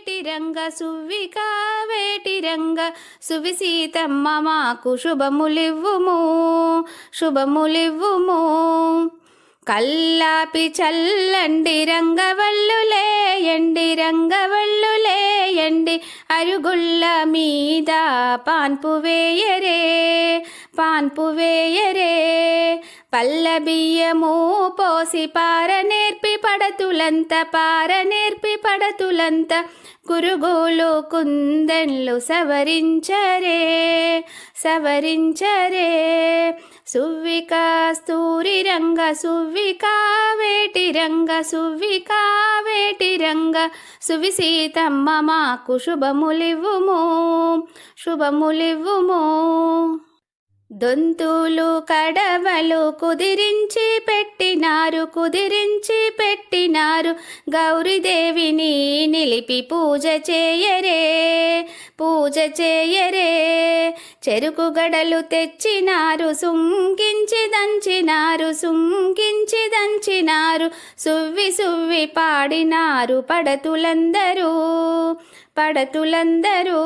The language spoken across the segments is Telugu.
వేటిరంగ సువ్విక వేటిరంగ సువిసీతమ్మ మాకు శుభములివ్వుము శుభములివ్వుము. కల్లాపి చల్లండి రంగవల్లులేయండి రంగవల్లులేయండి అరుగుళ్ళ మీద పాన్పు వేయరే పాన్పు వేయరే. పల్ల బియ్యము పోసి పార నేర్పి పడతులంత పార నేర్పి పడతులంత కురుగులు కుందెన్లు సవరించరే సవరించరే. సువ్విక స్తూరి రంగ సువ్విక వేటిరంగ సువ్విక వేటిరంగ సువిసీతమ్మ మాకు శుభములివ్వుము శుభములివ్వుము. దొంతులు కడవలు కుదిరించి పెట్టినారు కుదిరించి పెట్టినారు గౌరీదేవిని నిలిపి పూజ చేయరే పూజ చేయరే. చెరుకు గడలు తెచ్చినారు సుంకించి దంచినారు సుంకించి దంచినారు సువ్వి సువ్వి పాడినారు పడతులందరూ పడతులందరూ.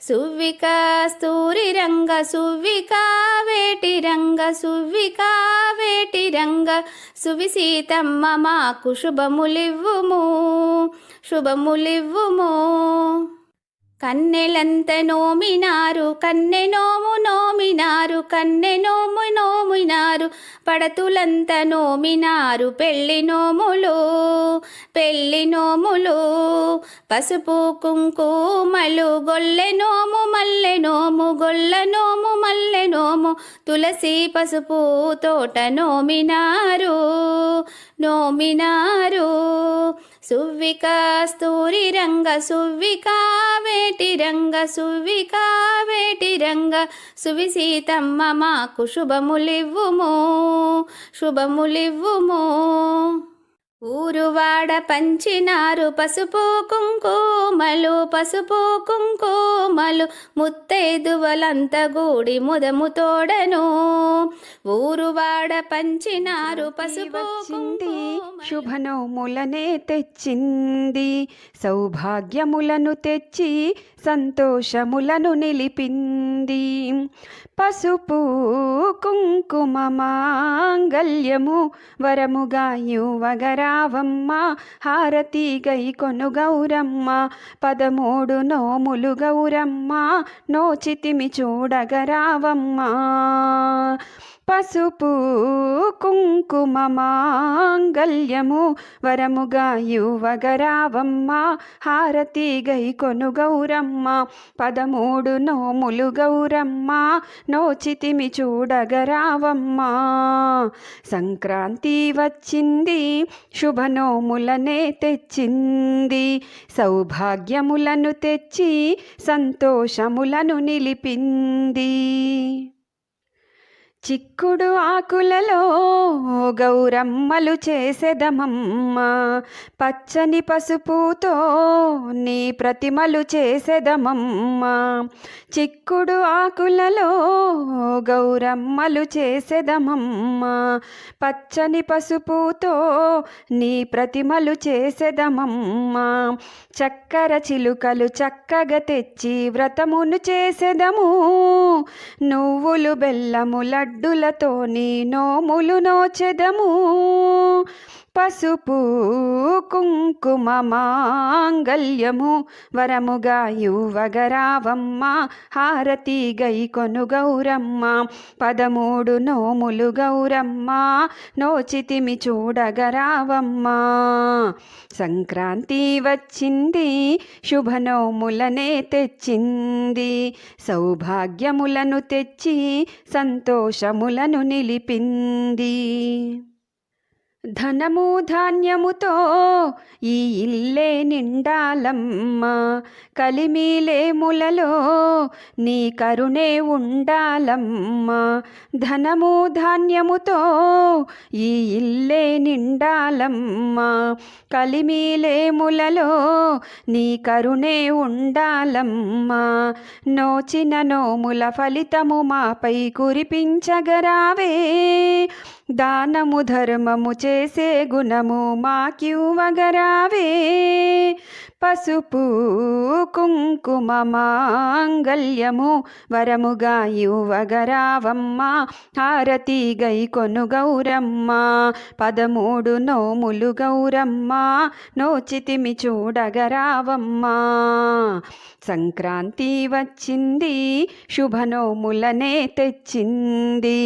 సువ్విక స్తూరి రంగ సువ్విక వేటిరంగ సువ్విక వేటిరంగ సువిసీతమ్మ మాకు శుభములివ్వుము శుభములివ్వుము. కన్నెలంత నోమినారు కన్నె నోము నోమినారు కన్నె నోము నోమినారు పడతులంత నోమినారు పెళ్లి నోములు పెళ్లి నోములు. పసుపు కుంకుమలు గొల్లె నోము మల్లె నోము గొల్ల నోము మల్లె నోము తులసి పసుపు తోట నోమినారు నోమినారు. సువ్విక స్తూరి రంగ సువ్విక వేటిరంగ సువ్విక వేటిరంగ సువిసీతమ్మ మాకు శుభములివ్వుము శుభములివ్వుము. ఊరువాడ పంచినారు పసుపు కుంకుమలు పసుపు కుంకుమలు ముత్తైదువలంత గూడి ముదము తోడను. ఊరువాడ పంచినారు పసుపు శుభనోములనే తెచ్చింది సౌభాగ్యములను తెచ్చి సంతోషములను నిలిపింది. పసుపు కుంకుమ మాంగల్యము వరముగా యువగరావమ్మ హారతి గై కొను గౌరమ్మ 13 నోములు గౌరమ్మ నోచితిమి చూడగరావమ్మ. పసుపు కుంకుమ మాంగల్యము వరముగా యువగరావమ్మ హారతి గై కొను గౌరమ్మ 13 నోములు గౌరమ్మ నోచితిమి చూడగరావమ్మ. సంక్రాంతి వచ్చింది శుభనోములనే తెచ్చింది సౌభాగ్యములను తెచ్చి సంతోషములను నిలిపింది. చిక్కుడు ఆకులలో గౌరమ్మలు చేసెదమమ్మ పచ్చని పసుపుతో నీ ప్రతిమలు చేసెదమమ్మ. చిక్కుడు ఆకులలో గౌరమ్మలు చేసెదమమ్మ పచ్చని పసుపుతో నీ ప్రతిమలు చేసెదమమ్మ. చక్కెర చిలుకలు చక్కగా తెచ్చి వ్రతమును చేసెదము నువ్వులు బెల్లము లడ్డులతోని నోములు నోచెదము. పసుపు కుంకుమ మాంగల్యము వరముగా యువగరావమ్మ హారతి గై కొను గౌరమ్మ 13 నోములు గౌరమ్మ నోచితిమి చూడగరావమ్మ. సంక్రాంతి వచ్చింది శుభనోములనే తెచ్చింది సౌభాగ్యములను తెచ్చి సంతోషములను నిలిపింది. ధనము ధాన్యముతో ఈ ఇల్లే నిండాలమ్మ కలిమిలేములలో నీ కరుణే ఉండాలమ్మ. ధనము ధాన్యముతో ఈ ఇల్లే నిండాలమ్మ కలిమిలేములలో నీ కరుణే ఉండాలమ్మ. నోచిన నోముల ఫలితము మాపై కురిపించగరావే దానము ధర్మము చేసే గుణము మాకివ్వగరావే. పసుపు కుంకుమ మాంగల్యము వరముగా యువగరావమ్మ హారతి గై కొను గౌరమ్మ 13 నోములు గౌరమ్మ నోచితిమి చూడగరావమ్మ సంక్రాంతి వచ్చింది శుభనోములనే తెచ్చింది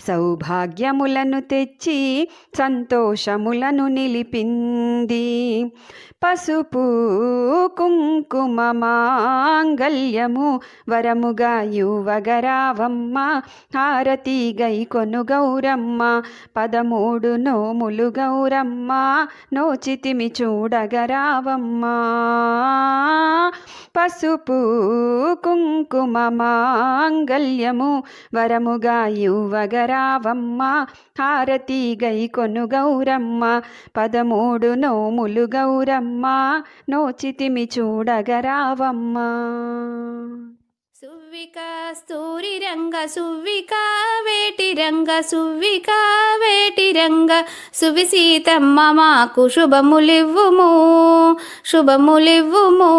సౌభాగ్యములను తెచ్చి సంతోషములను నిలిపింది పసుపు కుంకుమ మాంగల్యము వరముగా యువగరావమ్మ హారతి గై కొను గౌరమ్మ 13 నోములు గౌరమ్మ నోచితిమి చూడగరావమ్మ పసుపు కుంకుమ మాంగల్యము వరముగా యువగరావమ్మ హారతి గై కొను గౌరమ్మ 13 నోములు గౌరమ్మ నోచితిమి చూడగరావమ్మ సువ్విక స్తూరి రంగ సువ్విక వేటి రంగ సువ్విక వేటి రంగ సువి సీతమ్మ మాకు శుభములివ్వుము శుభములివ్వుము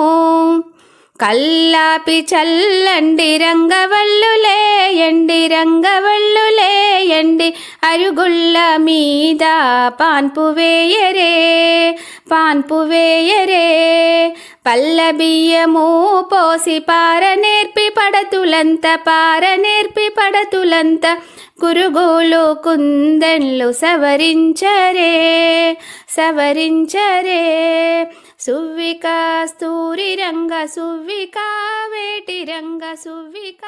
కల్లాపి చల్లండి రంగవల్లులేయండి రంగవల్లులేయండి అరుగుళ్ళ మీద పాన్పు వేయరే పాన్పు వేయరే పల్ల బియ్యము పోసి పారనేర్పి పడతులంత కురుగులు కుందెన్లు సవరించరే సవరించరే సువ్విక స్తూరి రంగ సువ్విక వేటి రంగ సువ్విక